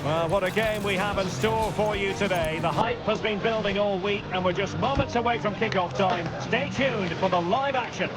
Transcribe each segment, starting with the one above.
Well, what a game we have in store for you today. The hype has been building all week and we're just moments away from kick-off time. Stay tuned for the live action.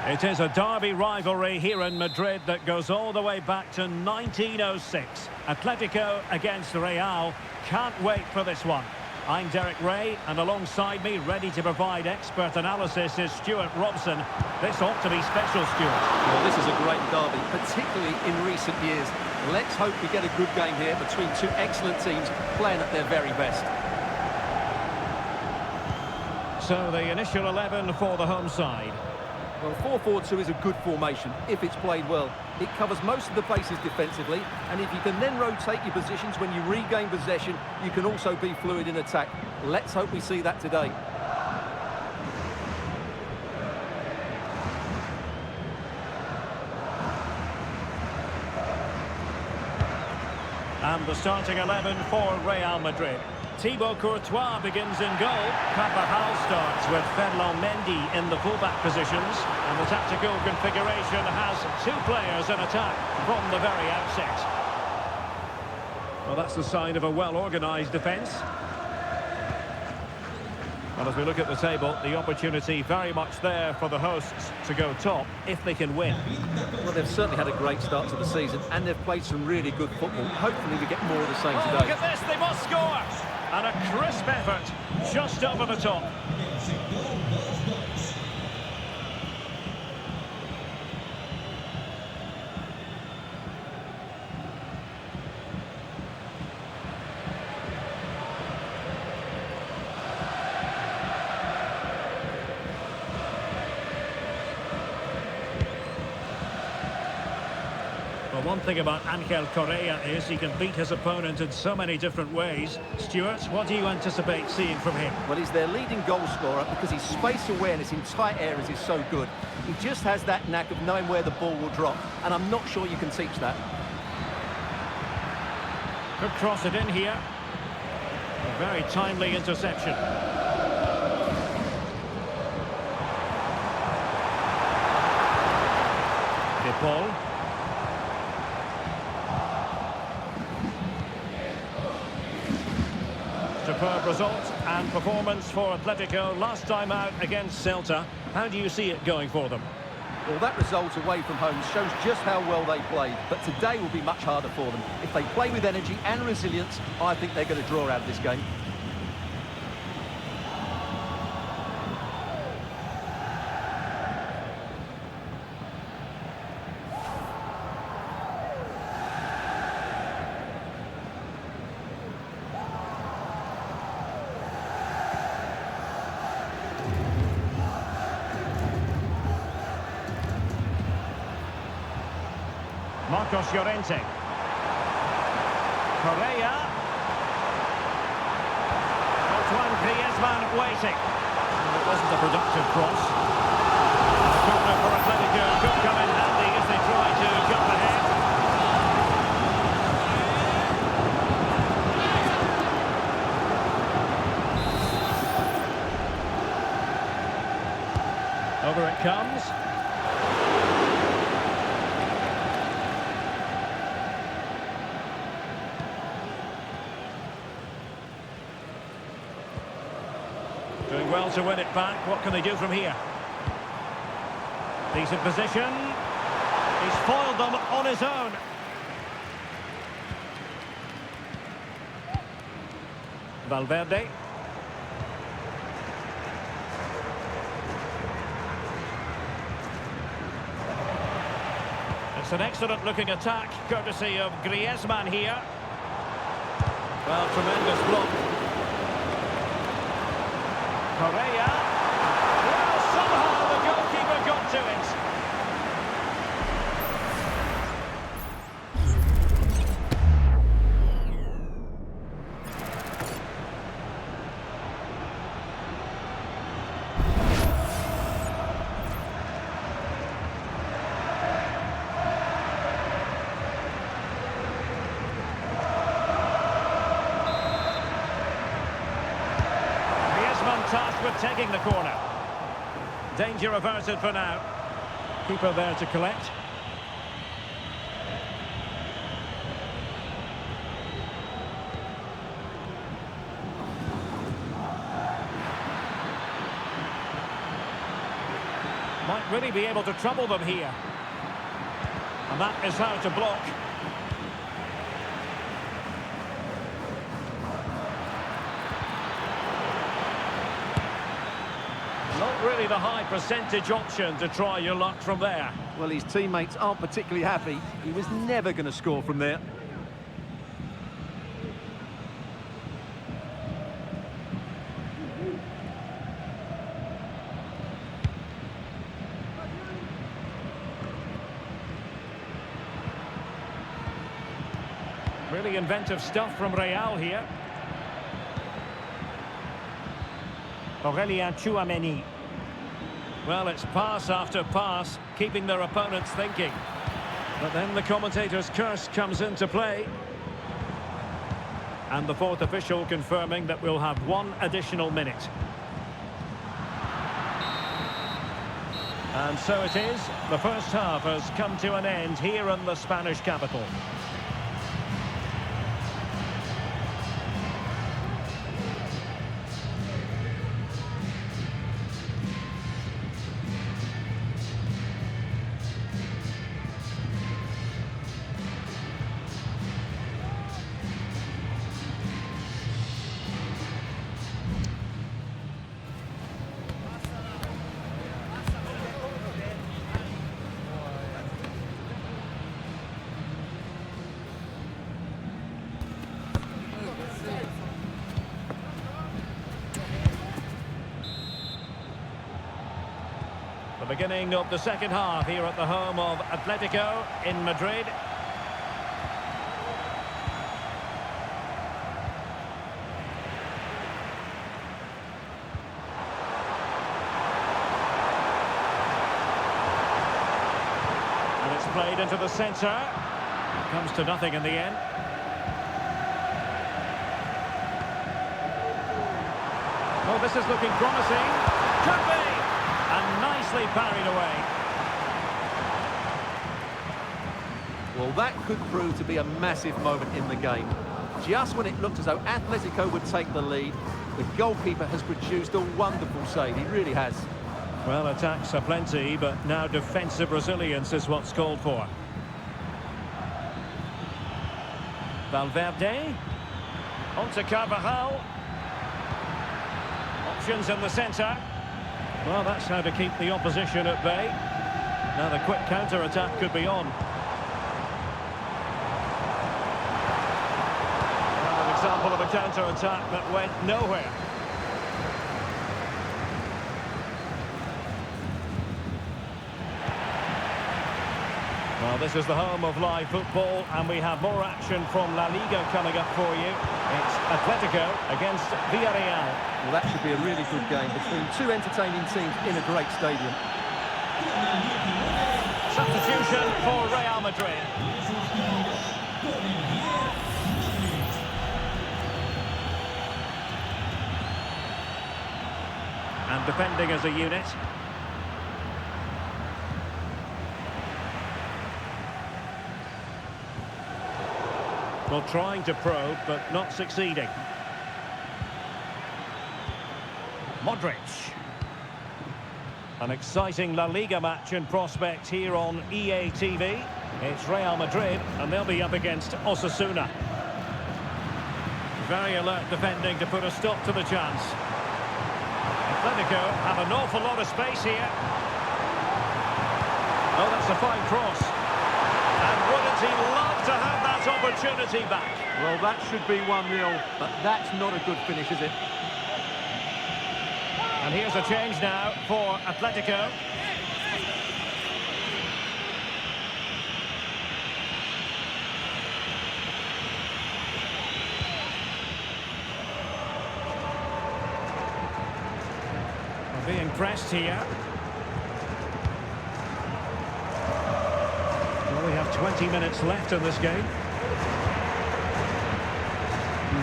It is a derby rivalry here in Madrid that goes all the way back to 1906. Atletico against Real. Can't wait for this one. I'm Derek Ray, and alongside me, ready to provide expert analysis, is Stuart Robson. This ought to be special, Stuart. Well, this is a great derby, particularly in recent years. Let's hope we get a good game here between two excellent teams playing at their very best. So the initial 11 for the home side. Well, 4-4-2 is a good formation if it's played well. It covers most of the bases defensively, and if you can then rotate your positions when you regain possession, you can also be fluid in attack. Let's hope we see that today. And the starting 11 for Real Madrid. Thibaut Courtois begins in goal. Carvajal starts with Ferland Mendy in the fullback positions. And the tactical configuration has two players in attack from the very outset. Well, that's the sign of a well-organised defence. Well, as we look at the table, the opportunity very much there for the hosts to go top if they can win. Well, they've certainly had a great start to the season, and they've played some really good football. Hopefully we get more of the same today. Look at this, they must score! And a crisp effort just over the top. Well, one thing about Angel Correa is he can beat his opponent in so many different ways. Stuart, what do you anticipate seeing from him? Well, he's their leading goal scorer because his space awareness in tight areas is so good. He just has that knack of knowing where the ball will drop, and I'm not sure you can teach that. Could cross it in here. A very timely interception. De Paul. Superb result and performance for Atletico last time out against Celta. How do you see it going for them? Well, that result away from home shows just how well they played, but today will be much harder for them. If they play with energy and resilience, I think they're going to draw out of this game. Marcos Llorente. Correa. Antoine Griezmann waiting. And it wasn't a productive cross. The corner for Atletico could come in handy as they try to jump ahead. Over it comes. Doing well to win it back. What can they do from here? Decent position. He's foiled them on his own. Valverde. It's an excellent looking attack, courtesy of Griezmann here. Well, tremendous block. Correa. Well, somehow the goalkeeper got to it. tasked with taking the corner. Danger averted for now. Keeper there to collect. Might really be able to trouble them here. And that is how to block. Not really the high percentage option to try your luck from there. Well, his teammates aren't particularly happy. He was never going to score from there. Really inventive stuff from Real here. Aurelien Tchouameni. Well, it's pass after pass, keeping their opponents thinking. But then the commentator's curse comes into play. And the fourth official confirming that we'll have one additional minute. And so it is. The first half has come to an end here in the Spanish capital. The beginning of the second half here at the home of Atletico in Madrid. And it's played into the centre. Comes to nothing in the end. Oh, this is looking promising. Could be! And nicely parried away. Well, that could prove to be a massive moment in the game. Just when it looked as though Atletico would take the lead, the goalkeeper has produced a wonderful save. He really has. Well, attacks are plenty, but now defensive resilience is what's called for. Valverde. On to Carvajal. Options in the centre. Well, that's how to keep the opposition at bay. Now the quick counter-attack could be on. Well, an example of a counter-attack that went nowhere. Well, this is the home of live football, and we have more action from La Liga coming up for you. It's Atletico against Villarreal. Well, that should be a really good game between two entertaining teams in a great stadium. Substitution for Real Madrid. And defending as a unit. Well, trying to probe, but not succeeding. Modric. An exciting La Liga match in prospect here on EA TV. It's Real Madrid, and they'll be up against Osasuna. Very alert defending to put a stop to the chance. Atletico have an awful lot of space here. Oh, that's a fine cross. And wouldn't he love to have that opportunity back? Well, that should be 1-0, but that's not a good finish, is it? And here's a change now for Atletico. We're being pressed here. Well, we have 20 minutes left in this game.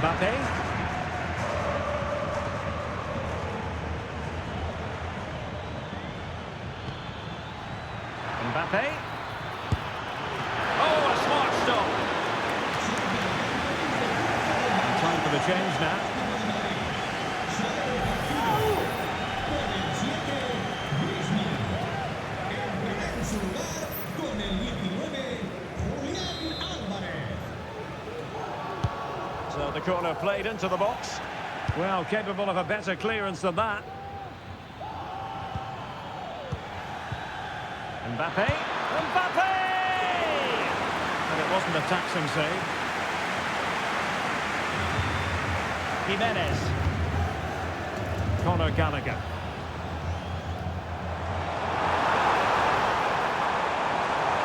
Mbappe. the change now. So the corner played into the box. Well, capable of a better clearance than that. Mbappe! Mbappe! And it wasn't a taxing save. Jimenez. Conor Gallagher.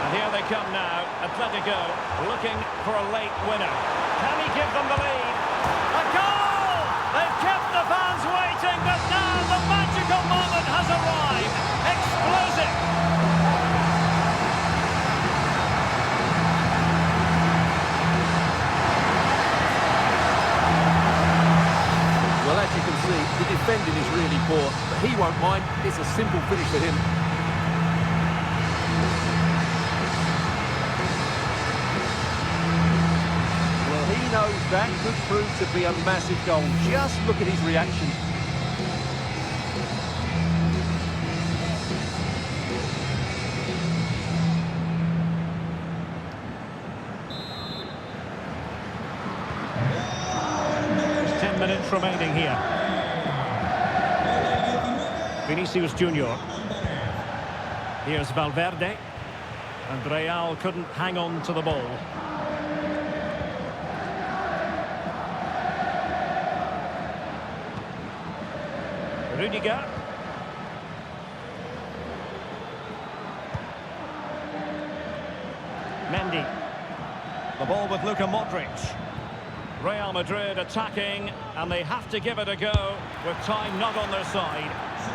And here they come now. Atletico looking for a late winner. Can he give them the lead? A goal! They've kept the fans waiting, but now the magical moment has arrived. Explosive! Well, as you can see, the defending is really poor, but he won't mind. It's a simple finish for him. Well, he knows that could prove to be a massive goal. Just look at his reaction. There's 10 minutes remaining here. Vinicius Junior. Here's Valverde. And Real couldn't hang on to the ball. Rudiger. Mendy. The ball with Luka Modric. Real Madrid attacking, and they have to give it a go with time not on their side.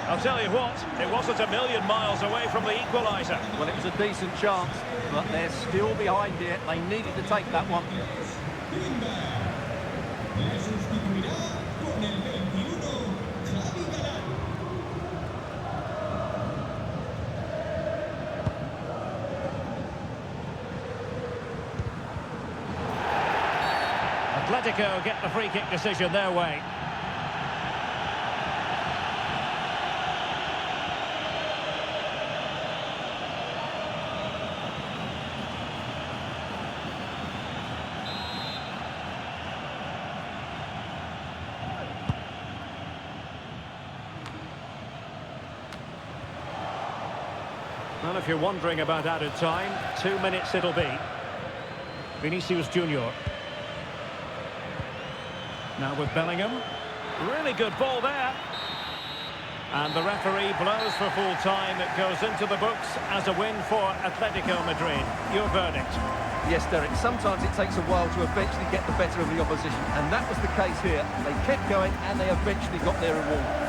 I'll tell you what, it wasn't a million miles away from the equaliser. Well, it was a decent chance, but they're still behind here. They needed to take that one. Atletico get the free kick decision their way. Well, if you're wondering about added time, 2 minutes it'll be. Vinicius Junior. Now with Bellingham. Really good ball there. And the referee blows for full time. It goes into the books as a win for Atletico Madrid. Your verdict? Yes, Derek, sometimes it takes a while to eventually get the better of the opposition, and that was the case here. They kept going and they eventually got their reward.